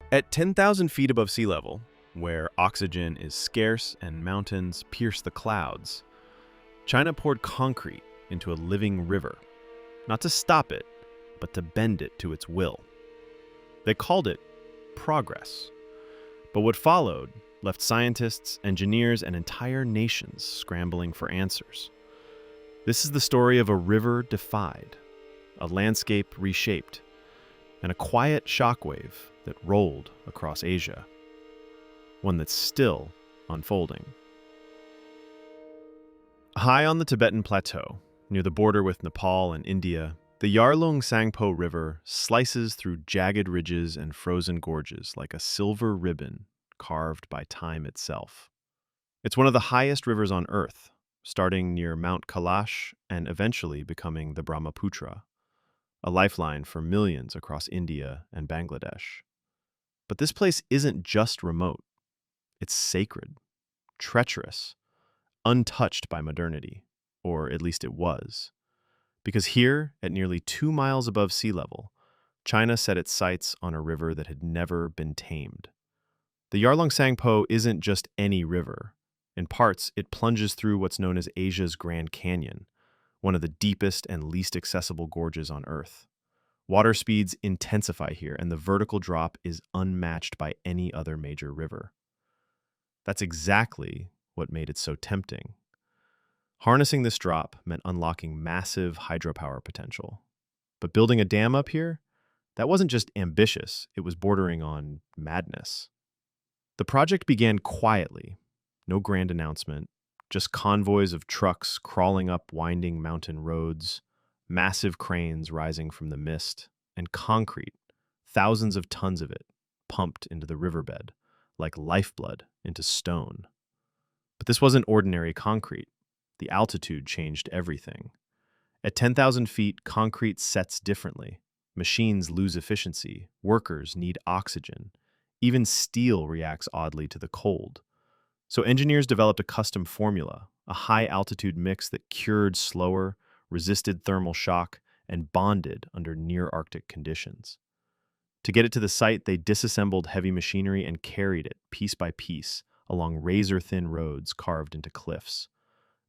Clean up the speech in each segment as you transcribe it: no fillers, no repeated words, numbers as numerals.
At 10,000 feet above sea level, where oxygen is scarce and mountains pierce the clouds, China poured concrete into a living river, not to stop it, but to bend it to its will. They called it progress. But what followed left scientists, engineers, and entire nations scrambling for answers. This is the story of a river defied, a landscape reshaped, and a quiet shockwave that rolled across Asia, one that's still unfolding. High on the Tibetan Plateau, near the border with Nepal and India, the Yarlung Sangpo River slices through jagged ridges and frozen gorges like a silver ribbon carved by time itself. It's one of the highest rivers on Earth, starting near Mount Kailash and eventually becoming the Brahmaputra, a lifeline for millions across India and Bangladesh. But this place isn't just remote. It's sacred, treacherous, untouched by modernity, or at least it was. Because here, at nearly 2 miles above sea level, China set its sights on a river that had never been tamed. The Yarlung Sangpo isn't just any river. In parts, it plunges through what's known as Asia's Grand Canyon, one of the deepest and least accessible gorges on Earth. Water speeds intensify here, and the vertical drop is unmatched by any other major river. That's exactly what made it so tempting. Harnessing this drop meant unlocking massive hydropower potential. But building a dam up here, that wasn't just ambitious, it was bordering on madness. The project began quietly, no grand announcement, just convoys of trucks crawling up winding mountain roads, massive cranes rising from the mist, and concrete, thousands of tons of it, pumped into the riverbed, like lifeblood into stone. But this wasn't ordinary concrete. The altitude changed everything. At 10,000 feet, concrete sets differently. Machines lose efficiency. Workers need oxygen. Even steel reacts oddly to the cold. So engineers developed a custom formula, a high-altitude mix that cured slower, resisted thermal shock, and bonded under near-Arctic conditions. To get it to the site, they disassembled heavy machinery and carried it, piece by piece, along razor-thin roads carved into cliffs.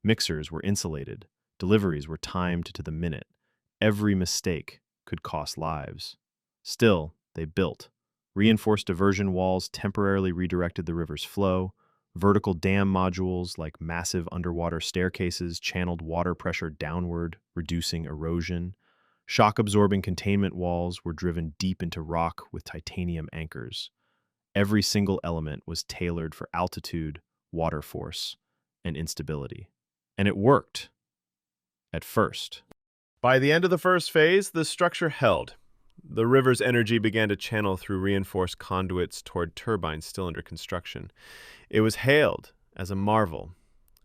Mixers were insulated. Deliveries were timed to the minute. Every mistake could cost lives. Still, they built. Reinforced diversion walls temporarily redirected the river's flow. Vertical dam modules, like massive underwater staircases, channeled water pressure downward, reducing erosion. Shock-absorbing containment walls were driven deep into rock with titanium anchors. Every single element was tailored for altitude, water force, and instability. And it worked. At first. By the end of the first phase, the structure held. The river's energy began to channel through reinforced conduits toward turbines still under construction. It was hailed as a marvel,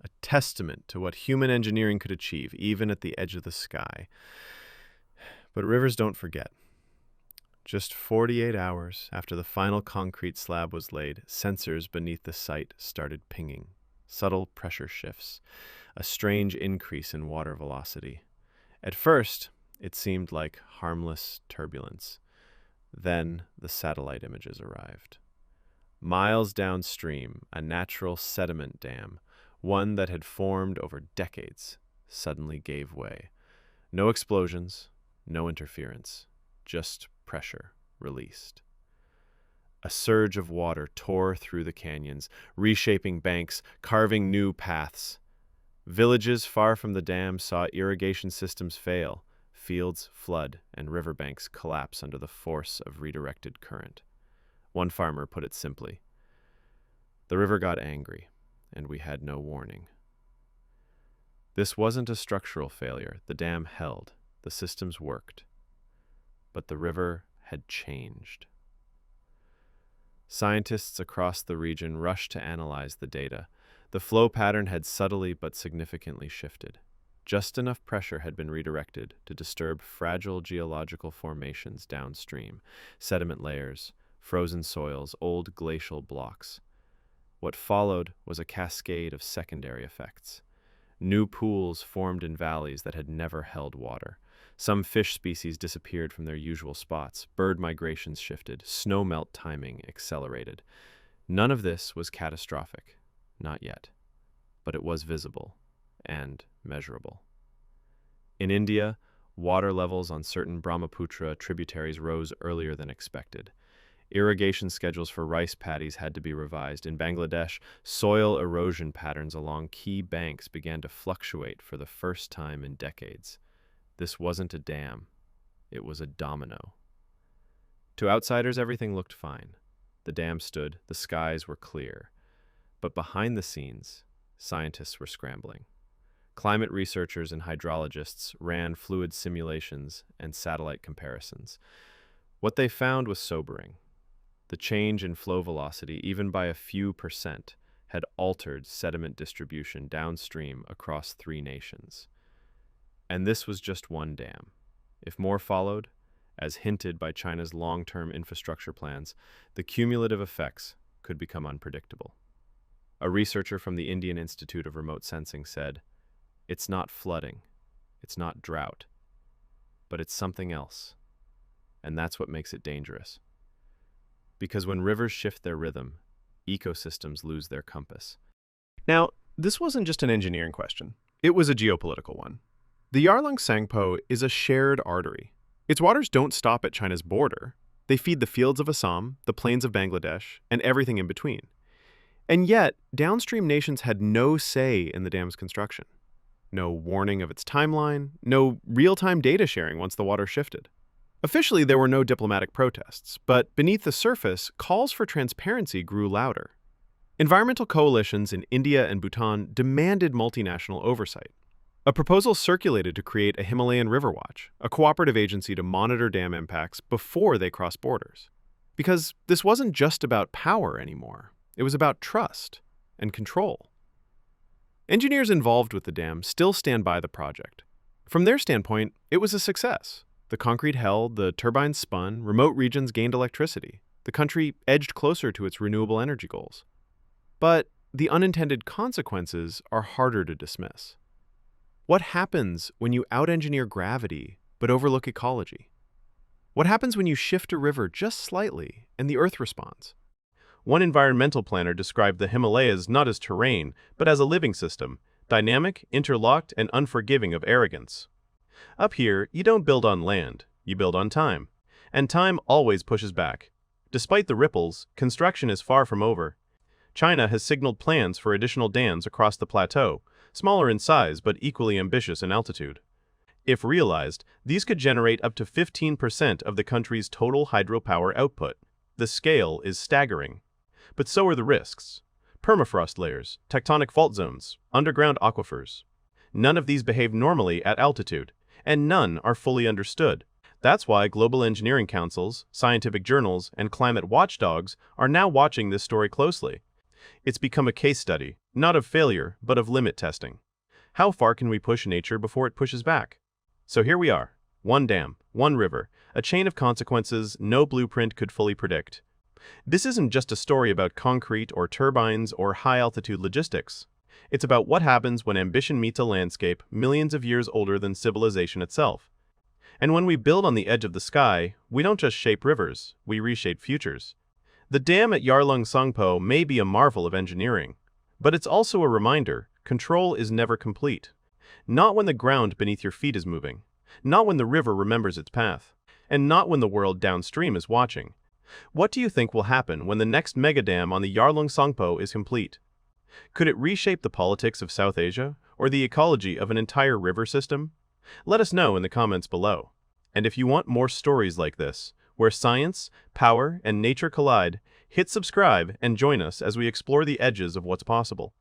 a testament to what human engineering could achieve, even at the edge of the sky. But rivers don't forget. Just 48 hours after the final concrete slab was laid, sensors beneath the site started pinging. Subtle pressure shifts, a strange increase in water velocity. At first, it seemed like harmless turbulence. Then the satellite images arrived. Miles downstream, a natural sediment dam, one that had formed over decades, suddenly gave way. No explosions, no interference, just pressure released. A surge of water tore through the canyons, reshaping banks, carving new paths. Villages far from the dam saw irrigation systems fail, fields flood, and riverbanks collapse under the force of redirected current. One farmer put it simply, "The river got angry, and we had no warning." This wasn't a structural failure. The dam held. The systems worked. But the river had changed. Scientists across the region rushed to analyze the data. The flow pattern had subtly but significantly shifted. Just enough pressure had been redirected to disturb fragile geological formations downstream, sediment layers, frozen soils, old glacial blocks. What followed was a cascade of secondary effects. New pools formed in valleys that had never held water. Some fish species disappeared from their usual spots, bird migrations shifted, snowmelt timing accelerated. None of this was catastrophic, not yet, but it was visible and measurable. In India, water levels on certain Brahmaputra tributaries rose earlier than expected. Irrigation schedules for rice paddies had to be revised. In Bangladesh, soil erosion patterns along key banks began to fluctuate for the first time in decades. This wasn't a dam, it was a domino. To outsiders, everything looked fine. The dam stood, the skies were clear. But behind the scenes, scientists were scrambling. Climate researchers and hydrologists ran fluid simulations and satellite comparisons. What they found was sobering. The change in flow velocity, even by a few percent, had altered sediment distribution downstream across 3 nations. And this was just one dam. If more followed, as hinted by China's long-term infrastructure plans, the cumulative effects could become unpredictable. A researcher from the Indian Institute of Remote Sensing said, "It's not flooding, it's not drought, but it's something else. And that's what makes it dangerous. Because when rivers shift their rhythm, ecosystems lose their compass." Now, this wasn't just an engineering question. It was a geopolitical one. The Yarlung Sangpo is a shared artery. Its waters don't stop at China's border. They feed the fields of Assam, the plains of Bangladesh, and everything in between. And yet, downstream nations had no say in the dam's construction. No warning of its timeline, no real-time data sharing once the water shifted. Officially, there were no diplomatic protests, but beneath the surface, calls for transparency grew louder. Environmental coalitions in India and Bhutan demanded multinational oversight. A proposal circulated to create a Himalayan River Watch, a cooperative agency to monitor dam impacts before they cross borders. Because this wasn't just about power anymore. It was about trust and control. Engineers involved with the dam still stand by the project. From their standpoint, it was a success. The concrete held, the turbines spun, remote regions gained electricity. The country edged closer to its renewable energy goals. But the unintended consequences are harder to dismiss. What happens when you out-engineer gravity but overlook ecology? What happens when you shift a river just slightly and the Earth responds? One environmental planner described the Himalayas not as terrain, but as a living system, dynamic, interlocked, and unforgiving of arrogance. Up here, you don't build on land, you build on time. And time always pushes back. Despite the ripples, construction is far from over. China has signaled plans for additional dams across the plateau, smaller in size but equally ambitious in altitude. If realized, these could generate up to 15% of the country's total hydropower output. The scale is staggering. But so are the risks. Permafrost layers, tectonic fault zones, underground aquifers. None of these behave normally at altitude, and none are fully understood. That's why global engineering councils, scientific journals, and climate watchdogs are now watching this story closely. It's become a case study, not of failure, but of limit testing. How far can we push nature before it pushes back? So here we are. One dam, one river, a chain of consequences no blueprint could fully predict. This isn't just a story about concrete or turbines or high-altitude logistics. It's about what happens when ambition meets a landscape millions of years older than civilization itself. And when we build on the edge of the sky, we don't just shape rivers, we reshape futures. The dam at Yarlung Sangpo may be a marvel of engineering, but it's also a reminder, control is never complete. Not when the ground beneath your feet is moving, not when the river remembers its path, and not when the world downstream is watching. What do you think will happen when the next megadam on the Yarlung Sangpo is complete? Could it reshape the politics of South Asia, or the ecology of an entire river system? Let us know in the comments below. And if you want more stories like this, where science, power, and nature collide, hit subscribe and join us as we explore the edges of what's possible.